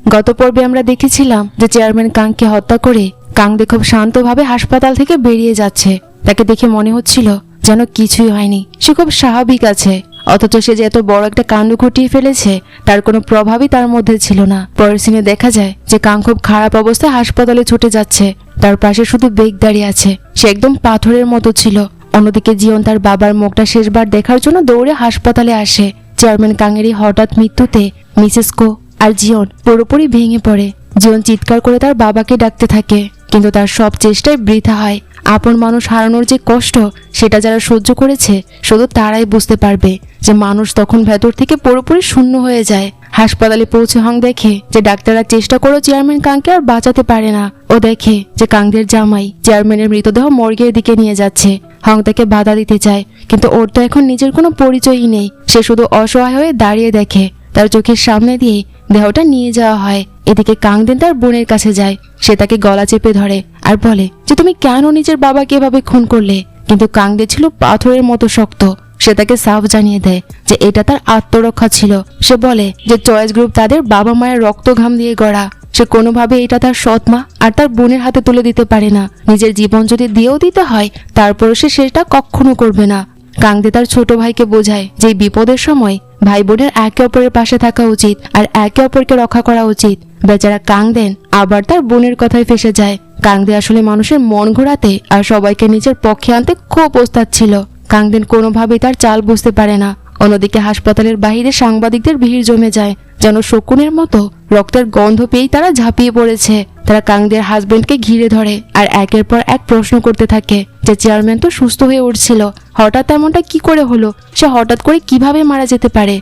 গত পর্বে আমরা দেখেছিলাম যে চেয়ারম্যান কাংকে হত্যা করে কাংদে খুব শান্তভাবে হাসপাতাল থেকে বেরিয়ে যাচ্ছে। তাকে দেখে মনে হচ্ছিল যেন কিছুই হয়নি, সে খুব স্বাভাবিক আছে। অথচ সে যে এত বড় একটা কাণ্ড ঘটিয়ে ফেলেছে তার কোনো প্রভাবই তার মধ্যে ছিল না। পরের সিনে দেখা যায় যে কাং খুব খারাপ অবস্থায় হাসপাতালে ছুটে যাচ্ছে, তার পাশে শুধু বেগ দাঁড়িয়ে আছে, সে একদম পাথরের মতো ছিল। অন্যদিকে জিয়ন তার বাবার মুখটা শেষবার দেখার জন্য দৌড়ে হাসপাতালে আসে। চেয়ারম্যান কাংয়ের এই হঠাৎ মৃত্যুতে মিসেস কো আর জিয়ন পুরোপুরি ভেঙে পড়ে। জিয়ন চিৎকার করে তার বাবাকে ডাকতে থাকে, কিন্তু তার সব চেষ্টায় বৃথা হয়। আপন মানুষ হারানোর যে কষ্ট সেটা যারা সহ্য করেছে শুধু তারাই বুঝতে পারবে যে মানুষ তখন ভেতর থেকে পুরোপুরি শূন্য হয়ে যায়। হাসপাতালে পৌঁছে হং দেখে যে ডাক্তাররা চেষ্টা করেও চেয়ারম্যান কাংকে আর বাঁচাতে পারে না। ও দেখে যে কাংদের জামাই চেয়ারম্যানের মৃতদেহ মর্গের দিকে নিয়ে যাচ্ছে। হং তাকে বাধা দিতে চায়, কিন্তু ওর তো এখন নিজের কোনো পরিচয়ই নেই। সে শুধু অসহায় হয়ে দাঁড়িয়ে দেখে তার চোখের সামনে দিয়ে দেহটা নিয়ে যাওয়া হয়। এদিকে কাংদেন তার বোনের কাছে যায়, সে তাকে গলা চেপে ধরে আর বলে যে তুমি কেন নিজের বাবাকে এভাবে খুন করলে। কিন্তু কাংদে ছিল পাথরের মতো শক্ত, সে তাকে সাফ জানিয়ে দেয় যে এটা তার আত্মরক্ষা ছিল। সে বলে যে চয়েস গ্রুপ তাদের বাবা মায়ের রক্ত ঘাম দিয়ে গড়া, সে কোনোভাবে এটা তার সৎ মা আর তার বোনের হাতে তুলে দিতে পারে না। নিজের জীবন যদি দিয়েও দিতে হয় তারপরে সে সেটা কখনো করবে না। কাংদে তার ছোট ভাইকে বোঝায় যে বিপদের সময় ভাই বোনের একে অপরের পাশে থাকা উচিত আর একে অপরকে রক্ষা করা উচিত। বেচারা কাংদেন আবার তার বোনের কথায় ফেসে যায়। কাংদে আসলে মানুষের মন ঘোরাতে আর সবাইকে নিজের পক্ষে আনতে খুব ওস্তাদ ছিল। কাংদেন কোনোভাবেই তার চাল বুঝতে পারে না। অন্যদিকে হাসপাতালের বাইরে সাংবাদিকদের ভিড় জমে যায়, যেন শকুনের মতো রক্তের গন্ধ পেয়েই তারা ঝাঁপিয়ে পড়েছে। তারা কাংদের হাজবেন্ডকে ঘিরে ধরে আর একের পর এক প্রশ্ন করতে থাকে যে চেয়ারম্যান তো সুস্থ হয়ে উঠছিল, হঠাৎ এমনটা কি করে হলো, সে হঠাৎ করে কিভাবে মারা যেতে পারে।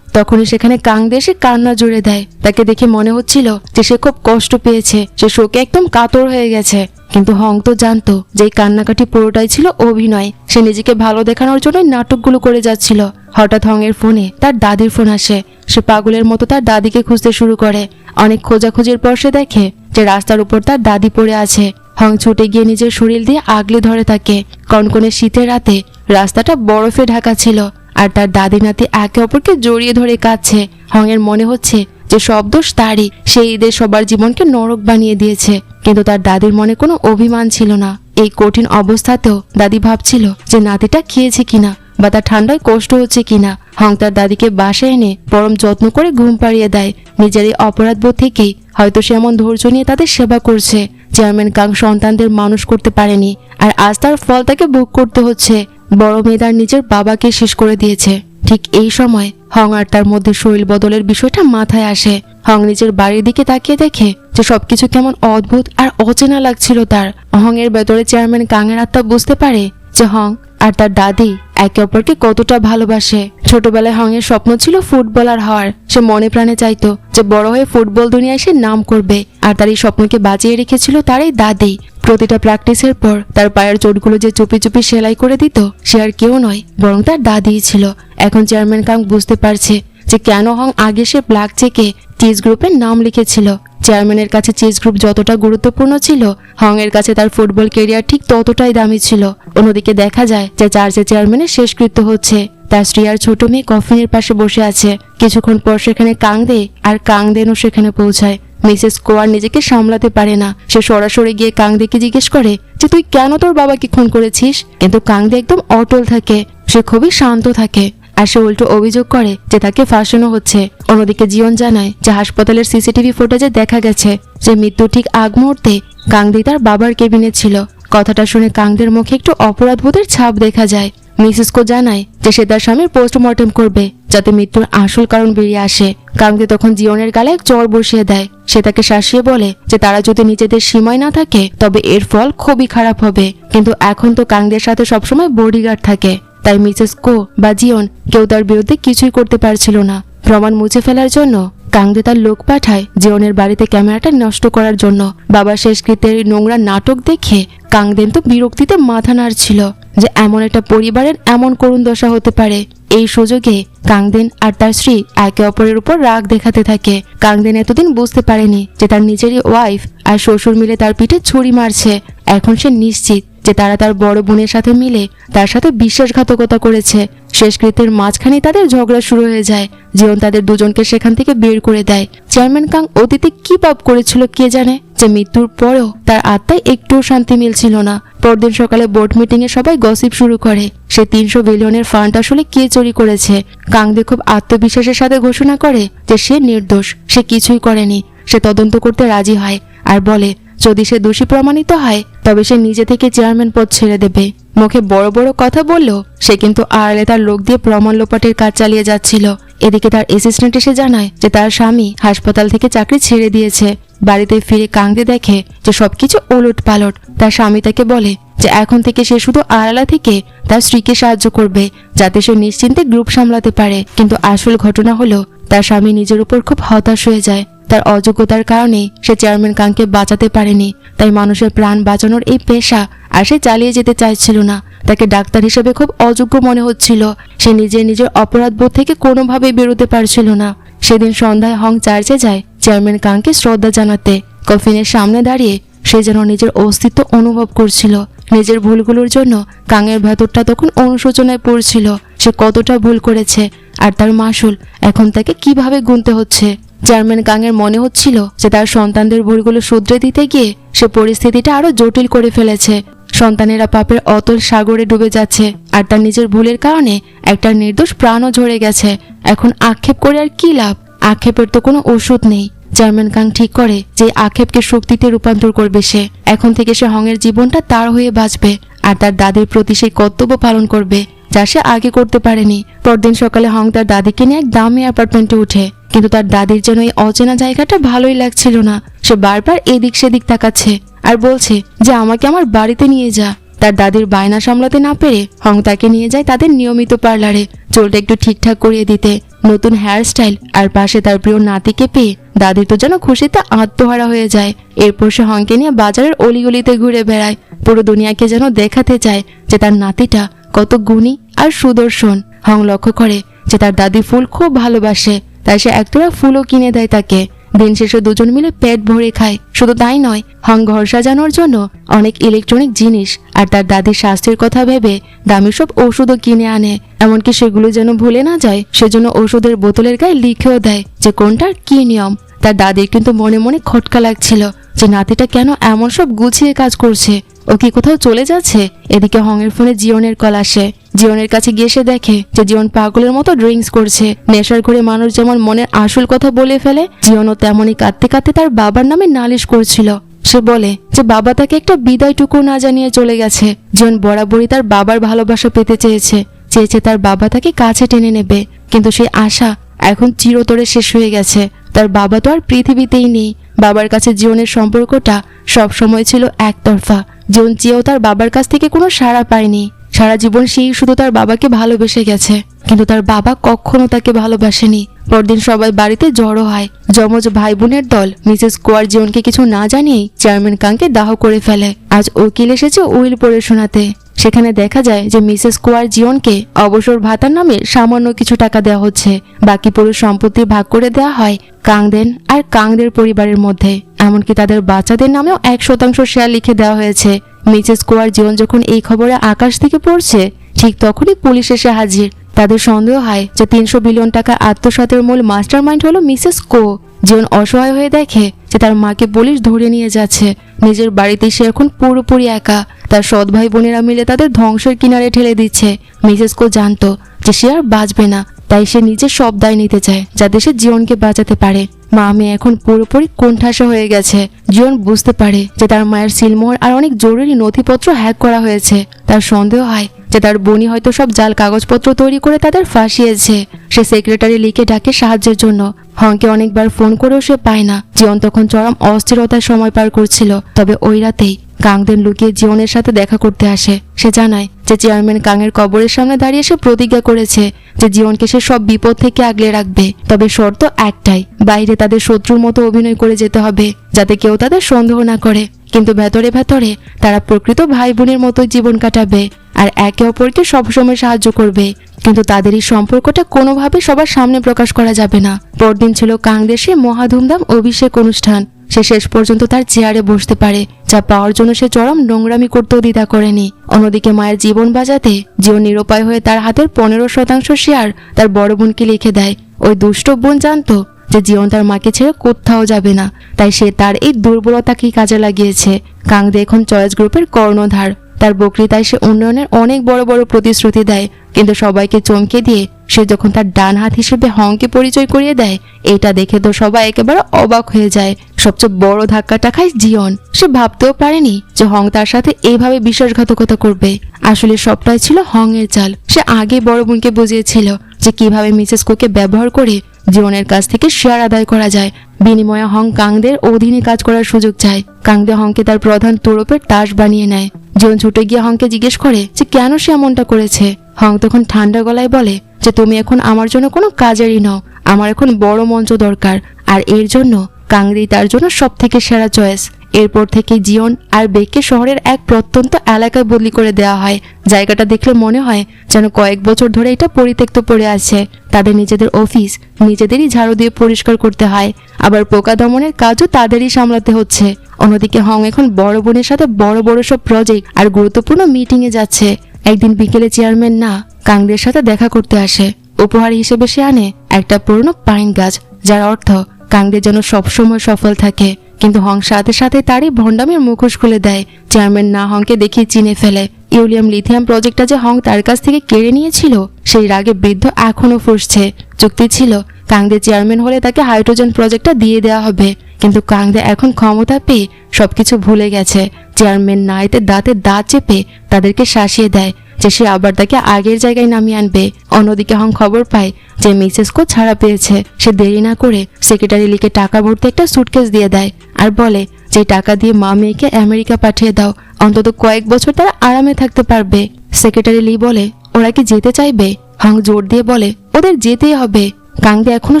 তখনই সেখানে কাংদে এসে কান্না জুড়ে দেয়। তাকে দেখে মনে হচ্ছিল যে সে খুব কষ্ট পেয়েছে, সে শোকে একদম কাতর হয়ে গেছে। কিন্তু হং তো জানতো যে এই কান্নাকাটি পুরোটাই ছিল অভিনয়, সে নিজেকে ভালো দেখানোর জন্য নাটকগুলো করে যাচ্ছিল। হঠাৎ হং এর ফোনে তার দাদির ফোন আসে। সে পাগলের মতো তার দাদিকে খুঁজতে শুরু করে। অনেক খোঁজাখুঁজির পর সে দেখে যে রাস্তার উপর তার দাদি পড়ে আছে। হং ছুটে গিয়ে নিজের শরীর দিয়ে আগলে ধরে থাকে। কনকনে শীতের রাতে রাস্তাটা বরফে ঢাকা ছিল আর তার দাদি নাতি একে অপরকে জড়িয়ে ধরে কাঁদছে। হং এর মনে হচ্ছে যে সব দোষ তারই, সেই ঈদে সবার জীবনকে নরক বানিয়ে দিয়েছে। কিন্তু তার দাদির মনে কোনো অভিমান ছিল না। এই কঠিন অবস্থাতেও দাদি ভাবছিল যে নাতিটা খেয়েছে কিনা বা তার ঠান্ডায় কষ্ট হচ্ছে কিনা। হং তার দাদিকে বাসায় এনে পরম যত্ন করে ঘুম পাড়িয়ে দেয়। নিজের এই অপরাধ বোধ থেকেই হয়তো সে এমন ধৈর্য নিয়ে তাদের সেবা করছে। চেয়ারম্যান কাং সন্তানদের মানুষ করতে পারেনি আর আজ তার ফল তাকে ভোগ করতে হচ্ছে। বড় মেয়ে তার নিজের বাবাকে শেষ করে দিয়েছে। ঠিক এই সময় হং আর তার মধ্যে শরীর বদলের বিষয়টা মাথায় আসে। হং নিজের বাড়ির দিকে তাকিয়ে দেখে যে সবকিছু কেমন অদ্ভুত আর অচেনা লাগছিল তার। হং এর ভেতরে চেয়ারম্যান কাংয়ের আত্মা বুঝতে পারে যে হং আর তার দাদি একে অপরকে কতটা ভালোবাসে। ছোটবেলায় হং এর স্বপ্ন ছিল ফুটবলার হওয়ার। সে মনে প্রাণে চাইতো যে বড় হয়ে ফুটবল দুনিয়ায় সে নাম করবে, আর তার এই স্বপ্নকে বাঁচিয়ে রেখেছিল তার এই দাদি। প্রতিটা প্র্যাকটিসের পর তার পায়ের চোটগুলো যে চুপি চুপি সেলাই করে দিত সে আর কেউ নয় বরং তার দাদিই ছিল। এখন চেয়ারম্যান কাং বুঝতে পারছে যে কেন হং আগে সে ব্ল্যাক চেকে চিজ গ্রুপের নাম লিখেছিল। চেয়ারম্যানের কাছে চিজ গ্রুপ যতটা গুরুত্বপূর্ণ ছিল, হং এর কাছে তার ফুটবল কেরিয়ার ঠিক ততটাই দামি ছিল। অন্যদিকে দেখা যায় যে চার্চে চেয়ারম্যানের শেষকৃত্য হচ্ছে। তার স্ত্রী আর ছোট মেয়ে কফিনের পাশে বসে আছে। কিছুক্ষণ পর সেখানে কাংদে আর কাংদেনও সেখানে পৌঁছায়। মিসেস কোয়ার নিজেকে সামলাতে পারে না। সে সরাসরি গিয়ে কাংদেকে জিজ্ঞেস করে যে তুই কেন তোর বাবাকে খুন করেছিস। কিন্তু কাংদে একদম অটল থাকে, সে খুবই শান্ত থাকে আর সে উল্টো অভিযোগ করে যে তাকে ফাঁসানো হচ্ছে। অন্যদিকে জিয়ন জানায় যে হাসপাতালের সিসিটিভি ফুটেজে দেখা গেছে যে মৃত্যু ঠিক আগ মুহূর্তে কাংদি তার বাবার কেবিনে ছিল। কথাটা শুনে কাংদের মুখে একটু অপরাধবোধের ছাপ দেখা যায়। মিসেস কো জানায় যে সে তার স্বামীর পোস্টমর্টেম করবে যাতে মৃত্যুর আসল কারণ বেরিয়ে আসে। কাংদে তখন জিয়নের গালে এক চড় বসিয়ে দেয়। সে তাকে শাসিয়ে বলে যে তারা যদি নিজেদের সীমায় না থাকে তবে এর ফল খুবই খারাপ হবে। কিন্তু এখন তো কাংদের সাথে সবসময় বডিগার্ড থাকে, তাই মিসেস কো বা জিয়ন কেউ তার বিরুদ্ধে কিছুই করতে পারছিল না। প্রমাণ মুছে ফেলার জন্য কাংদে তার লোক পাঠায় জিয়নের বাড়িতে ক্যামেরাটা নষ্ট করার জন্য। বাবার শেষকৃত্যের নোংরা নাটক দেখে কাংদেন তো বিরক্তিতে মাথা নাড়ছিল যে এমন একটা পরিবারের এমন করুণ দশা হতে পারে। এই সুযোগে কাংদেন আর তার স্ত্রী একে অপরের উপর রাগ দেখাতে থাকে। কাংদেন এতদিন বুঝতে পারেনি যে তার নিজেরই ওয়াইফ আর শ্বশুর মিলে তার পিঠে ছুরি মারছে। এখন সে নিশ্চিত যে তারা তার বড় বোনের সাথে মিলে তার সাথে বিশ্বাসঘাতকতা করেছে। শেষকৃত্যের মাঝখানে তাদের ঝগড়া শুরু হয়ে যায়। জীবন তাদের দুজনকে সেখান থেকে বের করে দেয়। চেয়ারম্যান কাং অতীতে কি পাপ করেছিল কে জানে, যে মৃত্যুর পরেও তার আত্মায় একটুও শান্তি মিলছিল না। পরদিন সকালে বোর্ড মিটিং এ সবাই গসিপ শুরু করে সে 300 বিলিয়নের ফান্ড আসলে কে চুরি করেছে। কাংদে খুব আত্মবিশ্বাসের সাথে ঘোষণা করে যে সে নির্দোষ, সে কিছুই করেনি। সে তদন্ত করতে রাজি হয় আর বলে যদি সে দোষী প্রমাণিত হয় তবে সে নিজে থেকে চেয়ারম্যান পদ ছেড়ে দেবে। মুখে বড় বড় কথা বললেও সে কিন্তু আড়ালে তার লোক দিয়ে প্রমাণ লোপাটের কাজ চালিয়ে যাচ্ছিল। এদিকে তার অ্যাসিস্ট্যান্ট এসে জানায় যে তার স্বামী হাসপাতাল থেকে চাকরি ছেড়ে দিয়েছে। বাড়িতে ফিরে কাংদে দেখে যে সবকিছু ওলট পালট। তার স্বামী তাকে বলে যে এখন থেকে সে শুধু আড়ালা থেকে তার স্ত্রীকে সাহায্য করবে যাতে সে নিশ্চিন্তে গ্রুপ সামলাতে পারে। কিন্তু আসল ঘটনা হলো তার স্বামী নিজের উপর খুব হতাশ হয়ে যায়। তার অযোগ্যতার কারণে সে চেয়ারম্যান কাংকে বাঁচাতে পারেনি। তাই মানুষের প্রাণ বাঁচানোর এই পেশা আর সে চালিয়ে যেতে চাইছিল না। তাকে ডাক্তার হিসেবে খুব অযোগ্য মনে হচ্ছিল। সে নিজের অপরাধবোধ থেকে কোনোভাবেই বেরোতে পারছিল না। সেদিন সন্ধ্যায় হং চার্চে যায় চেয়ারম্যান কাংকে শ্রদ্ধা জানাতে। কফিনের সামনে দাঁড়িয়ে সে যেন নিজের অস্তিত্ব অনুভব করছিল। নিজের ভুলগুলোর জন্য কাংয়ের ভেতরটা তখন অনুশোচনায় পড়ছিল। সে কতটা ভুল করেছে আর তার মাসুল এখন তাকে কিভাবে গুনতে হচ্ছে। চেয়ারম্যান কাংয়ের মনে হচ্ছিল যে তার সন্তানদের ভুলগুলো শুধরে দিতে গিয়ে সে পরিস্থিতিটা আরো জটিল করে ফেলেছে। সন্তানেরা পাপের অতল সাগরে ডুবে যাচ্ছে আর তার নিজের ভুলের কারণে একটা নির্দোষ প্রাণও ঝরে গেছে। এখন আক্ষেপ করে আর কি লাভ? আক্ষেপের তো কোনো ওষুধ নেই। চেয়ারম্যান কাং ঠিক করে যে আক্ষেপকে শক্তিতে রূপান্তর করবে সে। এখন থেকে সে হংয়ের জীবনটা তার হয়ে বাঁচবে আর তার দাদির প্রতি সেই কর্তব্য পালন করবে যা সে আগে করতে পারেনি। পরদিন সকালে হং তার দাদিকে নিয়ে এক দামি অ্যাপার্টমেন্টে উঠে, কিন্তু তার দাদির যেন এই অচেনা জায়গাটা ভালোই লাগছিল না। সে বারবার এদিক সেদিক তাকাচ্ছে আর বলছে যে আমাকে আমার বাড়িতে নিয়ে যা। তার দাদির বায়না সামলাতে না পেরে হং তাকে নিয়ে যায় তাদের নিয়মিত পার্লারে চুলটা একটু ঠিকঠাক করিয়ে দিতে। নতুন হেয়ারস্টাইল আর পাশে তার প্রিয় নাতিকে পেয়ে দাদি তো যেন খুশিতে আত্মহারা হয়ে যায়। এরপর সে হংকে নিয়ে বাজারের অলিগলিতে ঘুরে বেড়ায়, পুরো দুনিয়াকে যেন দেখাতে চায় যে তার নাতিটা কত গুণী আর সুদর্শন। হং লক্ষ্য করে যে তার দাদি ফুল খুব ভালোবাসে, তাই সে একতোড়া ফুলও কিনে দেয় তাকে। দিন শেষে দুজন মিলে পেট ভরে খায়। শুধু তাই নয়, হং ঘর সাজানোর জন্য অনেক ইলেকট্রনিক জিনিস আর তার দাদির স্বাস্থ্যের কথা ভেবে দামি সব ওষুধও কিনে আনে। এমনকি সেগুলো যেন ভুলে না যায় সেজন্য ওষুধের বোতলের গায়ে লিখেও দেয় যে কোনটার কি নিয়ম। তার দাদির কিন্তু মনে মনে খটকা লাগছিল যে নাতিটা কেন এমন সব গুছিয়ে কাজ করছে। ও কি কোথাও চলে যাচ্ছে? এদিকে হংয়ের ফোনে জিওনের কল আসে। জিওনের কাছে গিয়ে সে দেখে যে জিওন পাগলের মতো ড্রিঙ্কস করছে। নেশার ঘরে মানুষ যেমন মনের আসল কথা বলে ফেলে, জিওনও তেমনই কাঁদতে কাঁদতে তার বাবার নামে নালিশ করছিল। সে বলে যে বাবা তাকে একটা বিদায়টুকু না জানিয়ে চলে গেছে। জিওন বরাবরই তার বাবার ভালোবাসা পেতে চেয়েছে তার বাবা তাকে কাছে টেনে নেবে, কিন্তু সেই আশা এখন চিরতরে শেষ হয়ে গেছে। তার বাবা তো আর পৃথিবীতেই নেই। বাবার কাছে জিওনের সম্পর্কটা সব সময় ছিল একতরফা। জিওন চেয়েও তার বাবার কাছ থেকে কোনো সাড়া পায়নি। সারা জীবন সেই শুধু তার বাবাকে ভালোবেসে গেছে, কিন্তু তার বাবা কখনো তাকে ভালোবাসেনি। পরদিন সবাই বাড়িতে জড়ো হয়। যমজ ভাই বোনের দল মিসেস কোয়ার জিওনকে কিছু না জানিয়েই চেয়ারম্যান কাংকে দাহ করে ফেলে। আজ উকিল এসেছে উইল পড়ে শোনাতে। সেখানে দেখা যায় যে মিসেস কোয়ার জিওনকে অবসর ভাতার নামে সামান্য কিছু টাকা দেওয়া হচ্ছে। বাকি পুরো সম্পত্তি ভাগ করে দেওয়া হয় কাংদেন আর কাংদের পরিবারের মধ্যে। এমনকি তাদের বাচ্চাদের নামেও 1% শেয়ার লিখে দেওয়া হয়েছে। মিসেস কোয়ার জিওন যখন এই খবরে আকাশ থেকে পড়ছে, ঠিক তখনই পুলিশ এসে হাজির। তাদের সন্দেহ হয় যে 300 বিলিয়ন টাকা আত্মসাতের মূল মাস্টারমাইন্ড হলো মিসেস কো। জিওন অসহায় হয়ে দেখে যে তার মাকে পুলিশ ধরে নিয়ে যাচ্ছে। নিজের বাড়িতে সে এখন পুরোপুরি একা। তার সৎ ভাই বোনেরা মিলে তাদের ধ্বংসের কিনারে ঠেলে দিচ্ছে। মিসেস কো জানতো যে সে আর বাঁচবে না, তাই সে নিজের সব দায় নিতে চায় যাতে সে জিওনকে বাঁচাতে পারে। মা মেয়ে এখন পুরোপুরি কোণঠাসা হয়ে গেছে। জিওন বুঝতে পারে যে তার মায়ের সিলমোহর আর অনেক জরুরি নথিপত্র হ্যাক করা হয়েছে। তার সন্দেহ হয় যে তার বোনই হয়তো সব জাল কাগজপত্র তৈরি করে তাদের ফাঁসিয়েছে। সে সেক্রেটারি লিখে ডাকে সাহায্যের জন্য। হংকে অনেকবার ফোন করেও সে পায় না। জিওন তখন চরম অস্থিরতায় সময় পার করছিল। তবে ওই রাতেই কাংদেন লুকিয়ে জিওনের সাথে দেখা করতে আসে। সে জানায় যে চেয়ারম্যান কাংয়ের কবরের সামনে দাঁড়িয়ে সে প্রতিজ্ঞা করেছে যে জীবনকে সে সব বিপদ থেকে আগলে রাখবে। তবে শর্ত একটাই, বাইরে তাদের শত্রুর মতো অভিনয় করে যেতে হবে যাতে কেউ তাদের সন্দেহ না করে, কিন্তু ভেতরে ভেতরে তারা প্রকৃত ভাই বোনের মতোই জীবন কাটাবে আর একে অপরকে সবসময় সাহায্য করবে। কিন্তু তাদের এই সম্পর্কটা কোনোভাবে সবার সামনে প্রকাশ করা যাবে না। পরদিন ছিল কাংদেশে মহা ধুমধাম অভিষেক অনুষ্ঠান। সে শেষ পর্যন্ত তার চেয়ারে বসতে পারে, যা পাওয়ার জন্য সে চরম নোংরামি করতেও দ্বিধা করেনি। অন্যদিকে মায়ের জীবন বাঁচাতে জিওন নিরুপায় হয়ে তার হাতের 15% শেয়ার তার বড় বোনকে লিখে দেয়। ওই দুষ্ট বোন জানতো যে জিওন তার মাকে ছেড়ে কোথাও যাবে না, তাই সে তার এই দুর্বলতাকেই কাজে লাগিয়েছে। কাংদে এখন চয়েস গ্রুপের কর্ণধার। তার বক্তৃতায় সে উন্নয়নের অনেক বড় বড় প্রতিশ্রুতি দেয়, কিন্তু সবাইকে চমকে দিয়ে সে যখন তার ডান হাত হিসেবে হংকে পরিচয় করিয়ে দেয়, এটা দেখে তো সবাই একেবারে অবাক হয়ে যায়। সবচেয়ে বড় ধাক্কাটা খায় জিওন। সে ভাবতেও পারেনি যে হং তার সাথে এইভাবে বিশ্বাসঘাতকতা করবে। আসলে সবটাই ছিল হং এর চাল। সে আগে বড় বোনকে বুঝিয়েছিল যে কিভাবে মিসেস কুকে ব্যবহার করে জিওনের কাছ থেকে শেয়ার আদায় করা যায়। বিনিময়ে হং কাংদের অধীনে কাজ করার সুযোগ চায়। কাংদে হংকে তার প্রধান তোরপের তাস বানিয়ে নেয়। জিওন ছুটে গিয়ে হংকে জিজ্ঞেস করে যে কেন সে এমনটা করেছে। হং তখন ঠান্ডা গলায় বলে যে তুমি এখন আমার জন্য কোনো কাজেরই নও, আমার এখন বড় মঞ্চ দরকার, আর এর জন্য কাংদি তার জন্য সব থেকে সেরা চয়েস। এরপর থেকে জিওন আর বেককে শহরের এক প্রত্যন্ত এলাকায় বদলি করে দেওয়া হয়। জায়গাটা দেখলে মনে হয় যেন কয়েক বছর ধরে এটা পরিত্যক্ত পড়ে আছে। তাদের নিজেদের অফিস নিজেদেরই ঝাড়ু দিয়ে পরিষ্কার করতে হয়, আবার পোকা দমনের কাজও তাদেরই সামলাতে হচ্ছে। অন্যদিকে হং এখন বড় বোনের সাথে বড় বড় সব প্রজেক্ট আর গুরুত্বপূর্ণ মিটিংয়ে যাচ্ছে। একদিন বিকেলে চেয়ারম্যান না কাংদের সাথে দেখা করতে আসে। উপহার হিসেবে সে আনে একটা পুরনো পাইন গাছ, যার অর্থ কাংদের যেন সবসময় সফল থাকে। কিন্তু হং সাথে সাথে তারই ভণ্ডামের মুখোশ খুলে দেয়। চেয়ারম্যান না হংকে দেখে চিনে ফেলে। ইউলিয়াম লিথিয়াম প্রজেক্টটা যে হং তার কাছ থেকে কেড়ে নিয়েছিল, সেই রাগে বৃদ্ধ এখনো ফুঁসছে। চুক্তি ছিল কাংদে চেয়ারম্যান হলে তাকে হাইড্রোজেন প্রজেক্টটা দিয়ে দেওয়া হবে, কিন্তু কাংদে এখন ক্ষমতা পেয়ে সবকিছু ভুলে গেছে। চেয়ারম্যান না এতে দাঁতে দাঁত চেপে তাদেরকে শাসিয়ে দেয় যে সে আবার তাকে আগের জায়গায় নামিয়ে আনবে। অন্যদিকে হং খবর পায় যে মিসেস কো ছাড়া পেয়েছে। সে দেরি না করে সেক্রেটারি লিকে টাকা ভর্তি একটা সুটকেস দিয়ে দেয় আর বলে যে টাকা দিয়ে মা মেয়েকে আমেরিকা পাঠিয়ে দাও, অন্তত কয়েক বছর তারা আরামে থাকতে পারবে। সেক্রেটারি লি বলে ওরা কি যেতে চাইবে? হং জোর দিয়ে বলে ওদের যেতেই হবে। কাংদে এখনো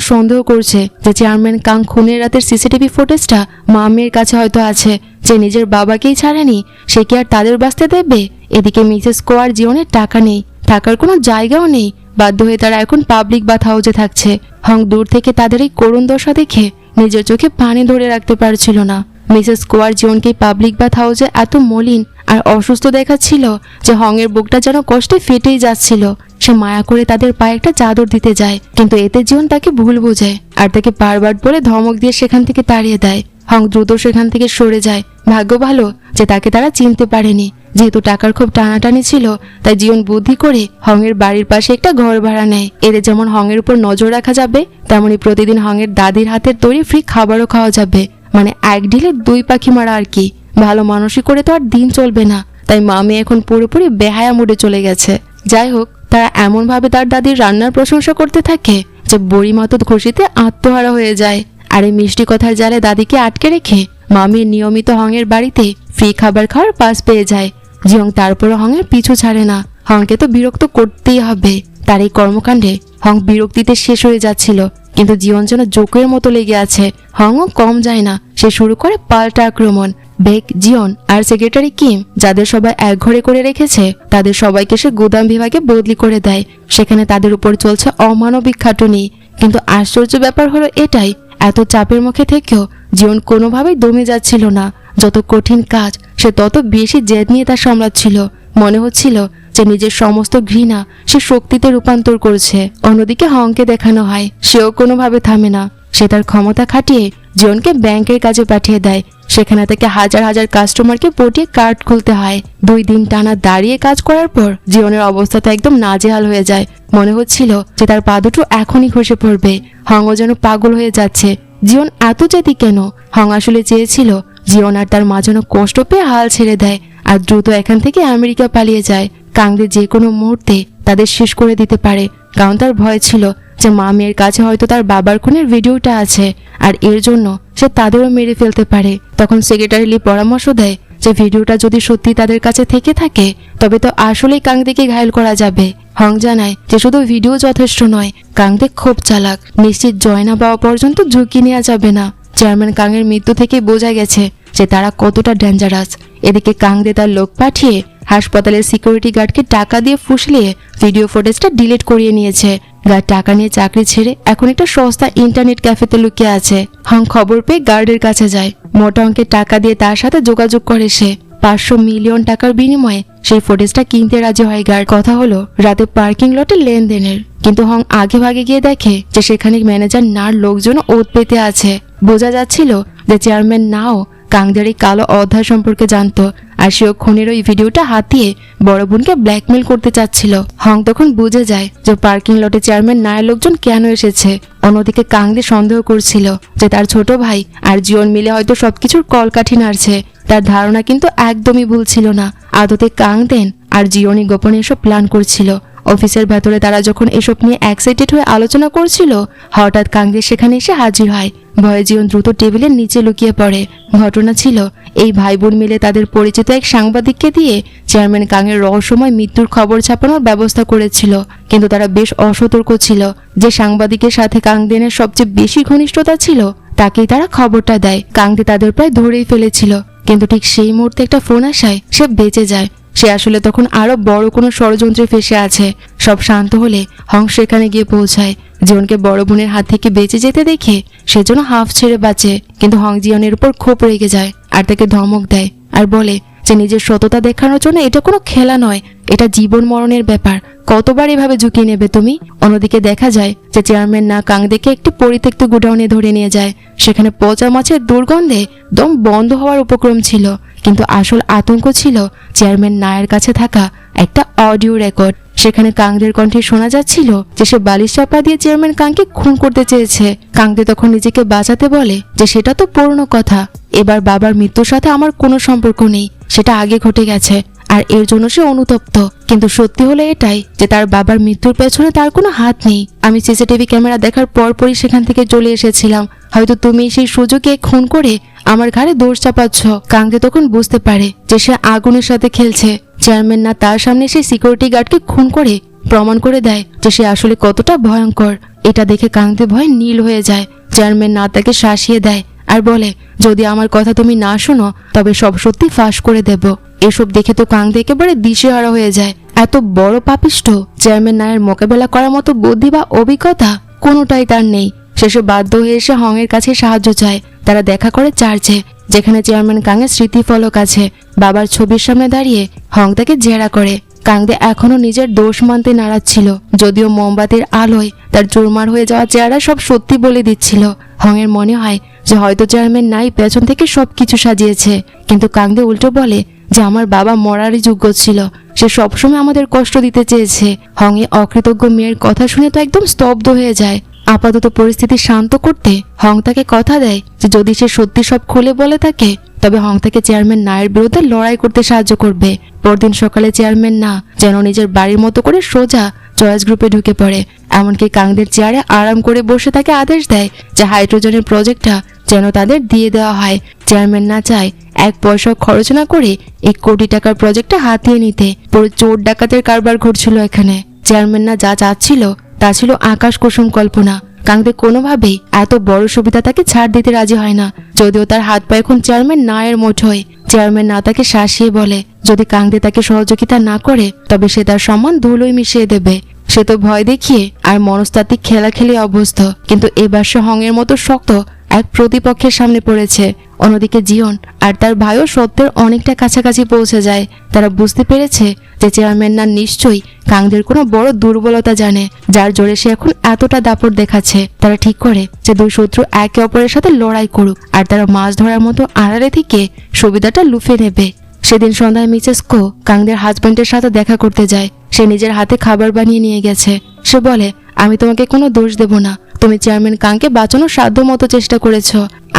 সন্দেহ করছে যে চেয়ারম্যান কাং খুনের রাতের সিসিটিভি ফুটেজটা মা মেয়ের কাছে হয়তো আছে। যে নিজের বাবাকেই ছাড়েনি, সে কি আর তাদের বাঁচতে দেবে? এদিকে মিসেস কো আর জিওনের টাকা নেই, থাকার কোনো জায়গাও নেই। বাধ্য হয়ে তারা এখন পাবলিক বাথ হাউসে থাকছে। হং দূর থেকে তাদের এই করুণ দশা দেখে নিজের চোখে পানি ধরে রাখতে পারছিল না। মিসেস কো আর জিওনকে পাবলিক বাথ হাউসে এত মলিন আর অসুস্থ দেখাচ্ছিল যে হং এর বুকটা যেন কষ্টে ফেটেই যাচ্ছিল। সে মায়া করে তাদের পায়ে একটা চাদর দিতে যায়, কিন্তু এতে জিওন তাকে ভুল বোঝায় আর তাকে বারবার বলে ধমক দিয়ে সেখান থেকে তাড়িয়ে দেয়। হং দ্রুত সেখান থেকে সরে যায়। ভাগ্য ভালো যে তাকে তারা চিনতে পারেনি। যেহেতু টাকার খুব টানাটানি ছিল, তাই জিওন বুদ্ধি করে হং এর বাড়ির পাশে একটা ঘর ভাড়া নেয়। এতে যেমন হং এর উপর নজর রাখা যাবে, তেমনি প্রতিদিন হং এর দাদির হাতের তৈরি ফ্রি খাবারও খাওয়া যাবে। মানে এক ঢিলে দুই পাখি মারা আর কি। ভালো মানুষই করে তো আর দিন চলবে না, তাই মামি এখন পুরোপুরি বেহায়া মুডে চলে গেছে। যাই হোক, তারা এমন ভাবে তার দাদির রান্নার প্রশংসা করতে থাকে যে বড়ি মতো খুশিতে আত্মহারা হয়ে যায়। আর এই মিষ্টি কথার জালে দাদিকে আটকে রেখে মামি নিয়মিত হংয়ের বাড়িতে ফ্রি খাবার খাওয়ার পাস পেয়ে যায়। জিওং তারপরও হংয়ের পিছু ছাড়ে না। হংকে তো বিরক্ত করতেই হবে। তার এই কর্মকাণ্ডে হং বিরক্তিতে শেষ হয়ে যাচ্ছিল, কিন্তু জীবন যেন জোকের মতো লেগে আছে। হংও কম যায় না। সে শুরু করে পাল্টা আক্রমণ। বেক, জিওন আর সেক্রেটারি কিম, যাদের সবাই এক ঘরে করে রেখেছে, তাদের সবাইকে সে গুদাম বিভাগে বদলি করে দেয়। সেখানে তাদের উপর চলছে অমানবিক খাটুনি। কিন্তু আশ্চর্য ব্যাপার হলো এটাই, এত চাপের মুখে থেকেও জীবন কোনোভাবেই দমে যাচ্ছিল না। যত কঠিন কাজ, সে তত বেশি জেদ নিয়ে তা সামলাচ্ছিল। মনে হচ্ছিল যে নিজের সমস্ত ঘৃণা সে শক্তিতে রূপান্তর করছে। অন্যদিকে হংকে দেখানো হয় সেও কোনোভাবে থামে না। সে তার ক্ষমতা খাটিয়ে জিওনকে ব্যাংকের কাজে পাঠিয়ে দেয়। সেখানে তাকে হাজার হাজার কাস্টমারকে পটিয়ে কার্ড খুলতে হয়। 2 দিন টানা দাঁড়িয়ে কাজ করার পর জিওনের অবস্থাটা একদম নাজেহাল হয়ে যায়। মনে হচ্ছিল যে তার পা দুটো এখনই খসে পড়বে। হংও যেন পাগল হয়ে যাচ্ছে। জিওন এত জেদি কেন? হং আসলে চেয়েছিল জিওন আর তার মা যেন কষ্ট পেয়ে হাল ছেড়ে দেয় আর দ্রুত এখান থেকে আমেরিকা পালিয়ে যায়। কাংদে যে কোনো মুহূর্তে তাদের শেষ করে দিতে পারে, কারণ তার ভয় ছিল যে মা মেয়ের কাছে হয়তো তার বাবার খুনের ভিডিওটা আছে, আর এর জন্য সে তাদেরও মেরে ফেলতে পারে। তখন সেক্রেটারি লি পরামর্শ দেয় যে ভিডিওটা যদি সত্যি তাদের কাছে থেকে থাকে, তবে তো আসলেই কাংদেকে ঘায়েল করা যাবে। হং জানায় যে শুধু ভিডিও যথেষ্ট নয়, কাংদে খুব চালাক। নিশ্চিত জয় না পাওয়া পর্যন্ত ঝুঁকি নেওয়া যাবে না। চেয়ারম্যান কাংয়ের মৃত্যু থেকে বোঝা গেছে যে তারা কতটা ডেঞ্জারাস। এদিকে কাংদে তার লোক পাঠিয়ে হাসপাতালের সিকিউরিটি গার্ডকে টাকা দিয়ে ফুসলিয়ে ভিডিও ফুটেজটা ডিলিট করিয়ে নিয়েছে। গার্ড টাকা নিয়ে চাকরি ছেড়ে এখন একটা সস্তা ইন্টারনেট ক্যাফেতে লুকিয়ে আছে। হং খবর পেয়ে গার্ডের কাছে যায়। মোটা অঙ্কের টাকা দিয়ে তার সাথে যোগাযোগ করে সে। 500 মিলিয়ন টাকার বিনিময়ে সেই ফুটেজটা কিনতে রাজি হয় গার্ড। কথা হলো রাতে পার্কিং লটে লেনদেনের, কিন্তু হং আগে ভাগে গিয়ে দেখে যে সেখানে ম্যানেজার নার লোকজন ওত পেতে আছে। বোঝা যাচ্ছিল যে চেয়ারম্যান নাও কাংদের এই কালো অধ্যায় সম্পর্কে জানতো, আর সেও খুনের ওই ভিডিওটা হাতিয়ে বড় বোনকে ব্ল্যাকমেল করতে চাচ্ছিল। হং তখন বুঝে যায় যে পার্কিং লটে চেয়ারম্যান নায়ের লোকজন কেন এসেছে। অন্যদিকে কাংদে সন্দেহ করছিল যে তার ছোট ভাই আর জিওন মিলে হয়তো সবকিছুর কলকাঠি নাড়ছে। তার ধারণা কিন্তু একদমই ভুল ছিল না। আদতে কাংদেন আর জিওনি গোপনে এসব প্ল্যান করছিল। অফিসের ভেতরে তারা যখন এসব নিয়ে এক্সাইটেড হয়ে আলোচনা করছিল, হঠাৎ কাংদে সেখানে এসে হাজির হয়। ভয়ে জিওন দ্রুত টেবিলের নিচে লুকিয়ে পড়ে। ঘটনা ছিল এই ভাই বোন মিলে তাদের পরিচিত এক সাংবাদিককে দিয়ে চেয়ারম্যান কাংয়ের রহস্যময় মৃত্যুর খবর ছাপানোর ব্যবস্থা করেছিল। কিন্তু তারা বেশ অসতর্ক ছিল। যে সাংবাদিকের সাথে কাংদেনের সবচেয়ে বেশি ঘনিষ্ঠতা ছিল তাকেই তারা খবরটা দেয়। কাংদে তাদের প্রায় ধরেই ফেলেছিল, কিন্তু ঠিক সেই মুহূর্তে একটা ফোন আসায় সে বেঁচে যায়। সে আসলে তখন আরো বড় কোনো ষড়যন্ত্রে ফেসে আছে। সব শান্ত হলে হং সেখানে গিয়ে পৌঁছায়। জিওনকে বড় বোনের হাত থেকে বেঁচে যেতে দেখে সেজন্য হাফ ছেড়ে বাঁচে, কিন্তু হং জিওনের উপর খুব রেগে যায় আর তাকে ধমক দেয় আর বলে যে নিজের সততা দেখানোর জন্য এটা কোনো খেলা নয়, এটা জীবন মরণের ব্যাপার, কতবার এভাবে ঝুঁকি নেবে তুমি। অন্যদিকে দেখা যায় যে চেয়ারম্যান না কাংদেকে একটি পরিত্যক্ত গোডাউনে ধরে নিয়ে যায়। সেখানে পচা মাছের দুর্গন্ধে দম বন্ধ হওয়ার উপক্রম ছিল, কিন্তু আসল আতঙ্ক ছিল চেয়ারম্যান নায়ের কাছে থাকা একটা অডিও রেকর্ড। সেখানে কাংদের কণ্ঠে শোনা যাচ্ছিল যে সে বালিশ চাপা দিয়ে চেয়ারম্যান কাংকে খুন করতে চেয়েছে। কাংদে তখন নিজেকে বাঁচাতে বলে যে সেটা তো পুরনো কথা, এবার বাবার মৃত্যুর সাথে আমার কোনো সম্পর্ক নেই, সেটা আগে ঘটে গেছে আর এর জন্য সে অনুতপ্ত। কিন্তু সত্যি হলো এটাই যে তার বাবার মৃত্যুর পেছনে তার কোনো হাত নেই। আমি সিসিটিভি ক্যামেরা দেখার পরপরই সেখান থেকে চলে এসেছিলাম, হয়তো তুমি সেই সুযোগে খুন করে আমার ঘাড়ে দোষ চাপাচ্ছ। কাংদে তখন বুঝতে পারে যে সে আগুনের সাথে খেলছে। চেয়ারম্যান না তার সামনে সেই সিকিউরিটি গার্ডকে খুন করে প্রমাণ করে দেয় যে সে আসলে কতটা ভয়ঙ্কর। এটা দেখে কাংদে ভয় নীল হয়ে যায়। চেয়ারম্যান না তাকে শাসিয়ে দেয় আর বলে, যদি আমার কথা তুমি না শোনো তবে সব সত্যি ফাঁস করে দেব। এসব দেখে তো কাংদে একেবারে দিশেহারা হয়ে যায়। এত বড় পাপিষ্ঠ চেয়ারম্যান নায়ের মোকাবেলা করার মতো বুদ্ধি বা অভিজ্ঞতা কোনোটাই তার নেই। শেষে বাধ্য হয়ে এসে হং এর কাছে সাহায্য চায়। তারা দেখা করে চার্চে, যেখানে চেয়ারম্যান কাংয়ের স্মৃতিফলক আছে। বাবার ছবির সামনে দাঁড়িয়ে হং তাকে জেরা করে। কাংদে এখনো নিজের দোষ মানতে নাড়াচ্ছিল, যদিও মোমবাতির আলোয় তার চুরমার হয়ে যাওয়া চেহারা সব সত্যি বলে দিচ্ছিল। হং এর মনে হয় যে হয়তো চেয়ারম্যান নাই পেছন থেকে সবকিছু সাজিয়েছে, কিন্তু কাংদে উল্টো বলে যে আমার বাবা মরারই যোগ্য ছিল, সে সবসময় আমাদের কষ্ট দিতে চেয়েছে। হং এ অকৃতজ্ঞ মেয়ের কথা শুনে তো একদম স্তব্ধ হয়ে যায়। আপাতত পরিস্থিতি শান্ত করতে হং তাকে কথা দেয় যে যদি সে সত্যি সব খুলে বলে থাকে তবে হং তাকে চেয়ারম্যান নায়ের বিরুদ্ধে লড়াই করতে সাহায্য করবে। পরদিন সকালে চেয়ারম্যান না যেন নিজের বাড়ির মতো করে সোজা চয়েস গ্রুপে ঢুকে পড়ে। এমনকি কাংদের চেয়ারে আরাম করে বসে তাকে আদেশ দেয় যে হাইড্রোজেনের প্রজেক্টটা যেন তাদের দিয়ে দেওয়া হয়। চেয়ারম্যান না চায় 1 পয়সা খরচ না করে 1 কোটি টাকার প্রজেক্টটা হাতিয়ে নিতে। পুরো চোর ডাকাতের কারবার ঘটছিল এখানে। চেয়ারম্যান না যা চাচ্ছিল তা ছিল আকাশ কুসুম কল্পনা। কাংদে কোনোভাবেই এত বড় সুবিধা তাকে ছাড় দিতে রাজি হয় না, যদিও তার হাত পা এখন চেয়ারম্যান নায়ের মুঠোয়। চেয়ারম্যান না তাকে শাসিয়ে বলে যদি কাংদে তাকে সহযোগিতা না করে তবে সে তার সম্মান ধুলোয় মিশিয়ে দেবে। সে তো ভয় দেখিয়ে আর মনস্তাত্ত্বিক খেলা খেলে অভ্যস্ত, কিন্তু এবার সে হং এর মতো শক্ত এক প্রতিপক্ষের সামনে পড়েছে। অন্যদিকে জিওন আর তার ভাইও সত্যের অনেকটা কাছাকাছি পৌঁছে যায়। তারা বুঝতে পেরেছে যে চেয়ারম্যান না নিশ্চয়ই কাংদের কোনো বড় দুর্বলতা জানে, যার জোরে সে এখন এতটা দাপট দেখাচ্ছে। তারা ঠিক করে যে দুই শত্রু একে অপরের সাথে লড়াই করুক, আর তারা মাছ ধরার মতো আড়ালে থেকে সুবিধাটা লুফে নেবে। সেদিন সন্ধ্যায় মিসেস কো কাংদের হাজব্যান্ডের সাথে দেখা করতে যায়। সে নিজের হাতে খাবার বানিয়ে নিয়ে গেছে। সে বলে, আমি তোমাকে কোনো দোষ দেব না, তুমি চেয়ারম্যান কাংকে বাঁচানোর সাধ্য মতো চেষ্টা করেছ।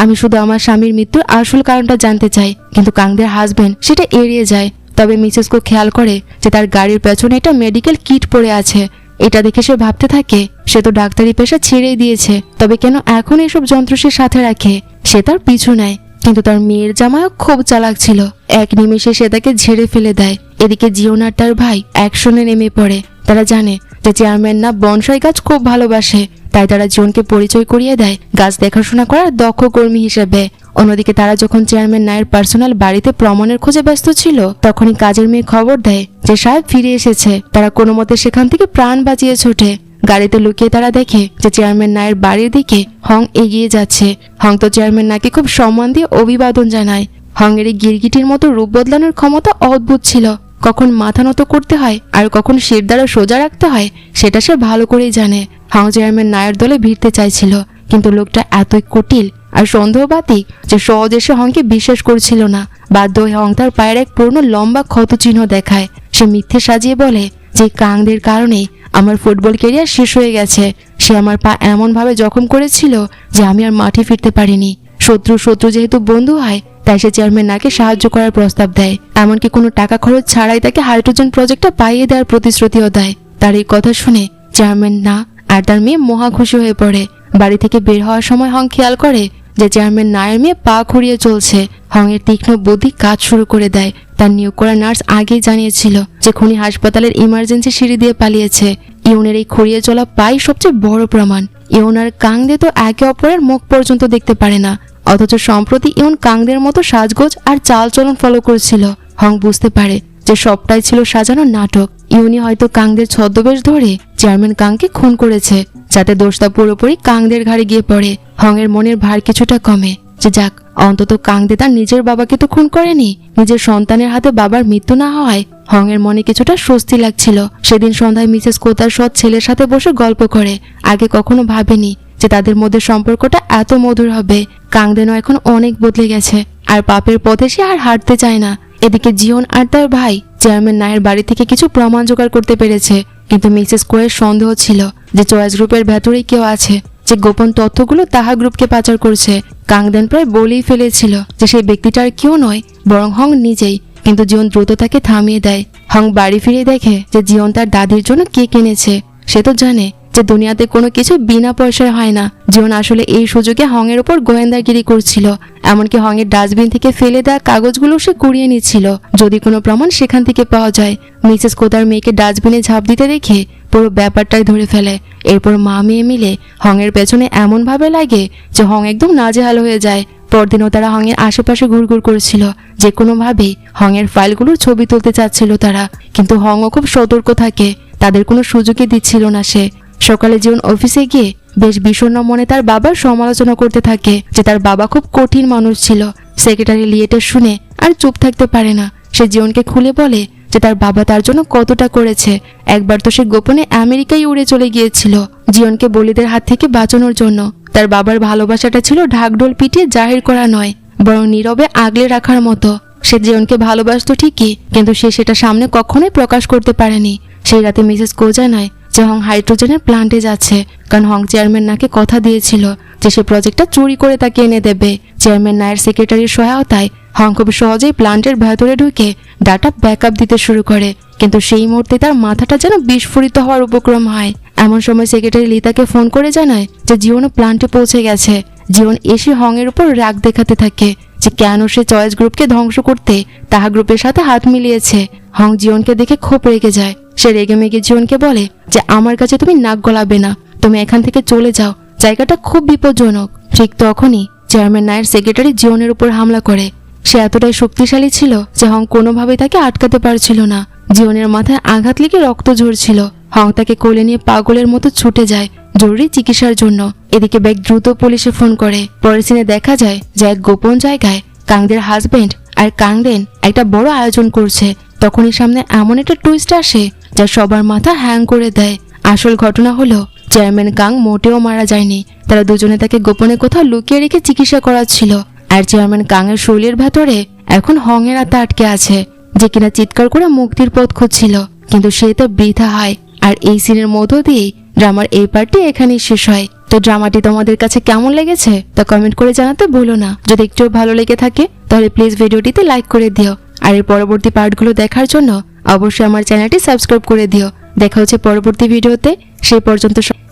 আমি শুধু আমার স্বামীর মৃত্যুর আসল কারণটা জানতে চাই। কিন্তু কাংদের হাজবেন্ড সেটা এড়িয়ে যায়। তবে মিসেস কো খেয়াল করে যে তার গাড়ির পেছনে একটা মেডিকেল কিট পড়ে আছে। এটা দেখে সে ভাবতে থাকে সে তো ডাক্তারি পেশা ছেড়েই দিয়েছে, তবে কেন এখন এসব যন্ত্র সে সাথে রাখে। সে তার পিছু নেয়, কিন্তু তার মেয়ের জামাইও খুব চালাক ছিল। এক নিমেষে সে তাকে ঝেড়ে ফেলে দেয়। এদিকে জিওন আর তার ভাই অ্যাকশনে নেমে পড়ে। তারা জানে যে চেয়ারম্যান না বনসাই গাছ খুব ভালোবাসে, তাই তারা জিওনকে পরিচয় করিয়ে দেয় গাছ দেখাশোনা করার দক্ষ কর্মী হিসেবে। অন্যদিকে তারা যখন চেয়ারম্যান নায়ের পার্সোনাল বাড়িতে প্রমাণের খোঁজে ব্যস্ত ছিল, তখনই কাজের মেয়ে খবর দেয় যে সাহেব ফিরে এসেছে। তারা কোনো মতে সেখান থেকে প্রাণ বাঁচিয়ে ছোটে। গাড়িতে লুকিয়ে তারা দেখে যে চেয়ারম্যান নায়ের বাড়ির দিকে হং এগিয়ে যাচ্ছে। হং তো চেয়ারম্যান নাকে খুব সম্মান দিয়ে অভিবাদন জানায়। হংয়ের এই গিরগিটির মতো রূপ বদলানোর ক্ষমতা অদ্ভুত ছিল। কখন মাথা নত করতে হয় আর কখন শির দ্বারা সোজা রাখতে হয় সেটা সে ভালো করেই জানে। হং চেয়ারম্যান নায়ের দলে ভিড়তে চাইছিল, কিন্তু লোকটা এতই কুটিল আর সন্দেহবাদী যে সহজে সে হংকে বিশ্বাস করছিল না। বাধ্য হয়ে হং তার পায়ের এক পুরনো লম্বা ক্ষত চিহ্ন দেখায়। সে মিথ্যে সাজিয়ে বলে যে কাংদের কারণে আমার ফুটবল ক্যারিয়ার শেষ হয়ে গেছে। সে আমার পা এমন ভাবে জখম করেছিল যে আমি আর মাঠে ফিরতে পারিনি। শত্রু যেহেতু বন্ধু হয়, তাই সে চেয়ারম্যান নাকে সাহায্য করার প্রস্তাব দেয়। এমনকি কোনো টাকা খরচ ছাড়াই তাকে হাইড্রোজেন প্রজেক্টটা পাইয়ে দেওয়ার প্রতিশ্রুতিও দেয়। তার এই কথা শুনে চেয়ারম্যান না আর তার মেয়ে মহা খুশি হয়ে পড়ে। বাড়ি থেকে বের হওয়ার সময় হং খেয়াল করে যে চেয়ারম্যান নায়ের মেয়ে পা খুঁড়িয়ে চলছে। হং এর তীক্ষ্ণ বুদ্ধি কাজ শুরু করে দেয়। তার নিয়োগ করা নার্স আগেই জানিয়েছিল যে খুনি হাসপাতালের ইমার্জেন্সি সিঁড়ি দিয়ে পালিয়েছে। ইউনের এই খুঁড়িয়ে চলা পাই সবচেয়ে বড় প্রমাণ। ইউন আর কাংদে তো একে অপরের মুখ পর্যন্ত দেখতে পারে না, অথচ সম্প্রতি ইউন কাংদের মতো সাজগোজ আর চালচলন ফলো করেছিল। হং বুঝতে পারে যে সবটাই ছিল সাজানো নাটক। ইউনি হয়তো কাংদের ছদ্মবেশ ধরে চেয়ারম্যান কাংকে খুন করেছে, যাতে দোষটা পুরোপুরি কাংদের ঘাড়ে গিয়ে পড়ে। হং এর মনের ভার কিছুটা কমে যে যাক, অন্তত কাংদে তার নিজের বাবাকে তো খুন করেনি। নিজের সন্তানের হাতে বাবার মৃত্যু না হওয়ায় হং এর মনে কিছুটা স্বস্তি লাগছিল। সেদিন সন্ধ্যায় মিসেস কোতার সৎ ছেলের সাথে বসে গল্প করে। আগে কখনো ভাবেনি যে তাদের মধ্যে সম্পর্কটা এত মধুর হবে। কাংদেনও এখন অনেক বদলে গেছে, আর পাপের পথে সে আর হাঁটতে চায় না। এদিকে জিওন আর তার ভাই চেয়ারম্যান নায়ের বাড়ি থেকে কিছু প্রমাণ জোগাড় করতে পেরেছে, কিন্তু মিসেস কোয়ের সন্দেহ ছিল যে চয়েস গ্রুপের ভেতরেই কেউ আছে যে গোপন তথ্যগুলো তাহা গ্রুপকে পাচার করছে। কাংদেন প্রায় বলেই ফেলেছিল যে সেই ব্যক্তিটা আর কেউ নয়, বরং হং নিজেই। কিন্তু জিওন দ্রুত তাকে থামিয়ে দেয়। হং বাড়ি ফিরে দেখে যে জিওন তার দাদির জন্য কেক এনেছে। সে তো জানে যে দুনিয়াতে কোনো কিছু বিনা পয়সায় হয় না। জিওন আসলে এই সুযোগে হং এর উপর গোয়েন্দাগিরি করছিল। এমনকি হং এর ডাস্টবিন থেকে ফেলে দেওয়া কাগজগুলো সে কুড়িয়ে নিচ্ছিল, যদি কোনো প্রমাণ সেখান থেকে পাওয়া যায়। মিসেস কোতার মেয়েকে ডাস্টবিনে ঝাঁপ দিতে দেখে পুরো ব্যাপারটাই ধরে ফেলে। এরপর মা মেয়ে মিলে হং এর পেছনে এমন ভাবে লাগে যে হং একদম নাজেহাল হয়ে যায়। পরদিনও তারা হং এর আশেপাশে ঘুরঘুর করছিল, যে কোনোভাবেই হং এর ফাইলগুলোর ছবি তুলতে চাচ্ছিল তারা। কিন্তু হংও খুব সতর্ক থাকে, তাদের কোনো সুযোগই দিচ্ছিল না সে। সকালে জিওন অফিসে গিয়ে বেশ বিষণ্ণ মনে তার বাবার সমালোচনা করতে থাকে যে তার বাবা খুব কঠিন মানুষ ছিল। সেক্রেটারি লিয়েটের শুনে আর চুপ থাকতে পারে না। সে জিওনকে খুলে বলে যে তার বাবা তার জন্য কতটা করেছে। একবার তো সে গোপনে আমেরিকায় উড়ে চলে গিয়েছিল জিওনকে বলিদের হাত থেকে বাঁচানোর জন্য। তার বাবার ভালোবাসাটা ছিল ঢাকঢোল পিটিয়ে জাহির করা নয়, বরং নীরবে আগলে রাখার মতো। সে জিওনকে ভালোবাসতো ঠিকই, কিন্তু সে সেটা সামনে কখনোই প্রকাশ করতে পারেনি। সেই রাতে মিসেস কো জানায় যে হং হাইড্রোজেনের প্লান্টে যাচ্ছে, কারণ হং চেয়ারম্যান নাকে কথা দিয়েছিল যে সে প্রজেক্টটা চুরি করে তাকে এনে দেবে। চেয়ারম্যান নায়ের সেক্রেটারির সহায়তায় হং খুব সহজেই প্লান্টের ভেতরে ঢুকে ডাটা ব্যাকআপ দিতে শুরু করে। কিন্তু সেই মুহূর্তে তার মাথাটা যেন বিস্ফোরিত হওয়ার উপক্রম হয়। এমন সময় সেক্রেটারি লিতাকে ফোন করে জানায় যে জিওনও প্লান্টে পৌঁছে গেছে। জিওন এসে হং এর উপর রাগ দেখাতে থাকে যে কেন সে চয়েস গ্রুপকে ধ্বংস করতে তাহা গ্রুপের সাথে হাত মিলিয়েছে। হং জিওনকে দেখে খুব রেগে যায়। সে রেগে মেগে জিওনকে বলে যে আমার কাছে তুমি নাক গলাবে না, তুমি এখান থেকে চলে যাও, জায়গাটা খুব বিপজ্জনক। ঠিক তখনই চেয়ারম্যান নায়ের সেক্রেটারি জিওনের উপর হামলা করে। সে এতটাই শক্তিশালী ছিল যে হং কোনোভাবেই তাকে আটকাতে পারছিল না। জিওনের মাথায় আঘাত লেগে রক্ত ঝরছিল। হং তাকে কোলে নিয়ে পাগলের মতো ছুটে যায় জরুরি চিকিৎসার জন্য। এদিকে ব্যাগ দ্রুত পুলিশে ফোন করে। পরের সিনে দেখা যায় যে এক গোপন জায়গায় কাংদের হাজবেন্ড আর কাংদেন একটা বড় আয়োজন করছে। তখনই সামনে এমন একটা টুইস্ট আসে যা সবার মাথা হ্যাং করে দেয়। আসল ঘটনা হলো চেয়ারম্যান কাং মোটেও মারা যায়নি। তারা দুজনে তাকে গোপনে কোথাও লুকিয়ে রেখে চিকিৎসা করাচ্ছিল। আর চেয়ারম্যান কাং এর শরীরের ভেতরে এখন হং এর আত্মা আটকে আছে, যে কিনা চিৎকার করে মুক্তির পথ খুঁজছিল, কিন্তু সে তো বৃথা হয়। আর এই সিনের মধ্য দিয়েই ড্রামার এই পার্টটি এখানেই শেষ হয়। তো ড্রামাটি তোমাদের কাছে কেমন লেগেছে তা কমেন্ট করে জানাতে ভুলো না। যদি একটু ভালো লেগে থাকে তাহলে প্লিজ ভিডিওটিতে লাইক করে দিও। আর এর পরবর্তী পার্টগুলো দেখার জন্য অবশ্যই আমার চ্যানেলটি সাবস্ক্রাইব করে দিও। দেখা হচ্ছে পরবর্তী ভিডিওতে।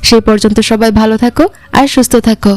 সেই পর্যন্ত সবাই ভালো থাকো আর সুস্থ থাকো।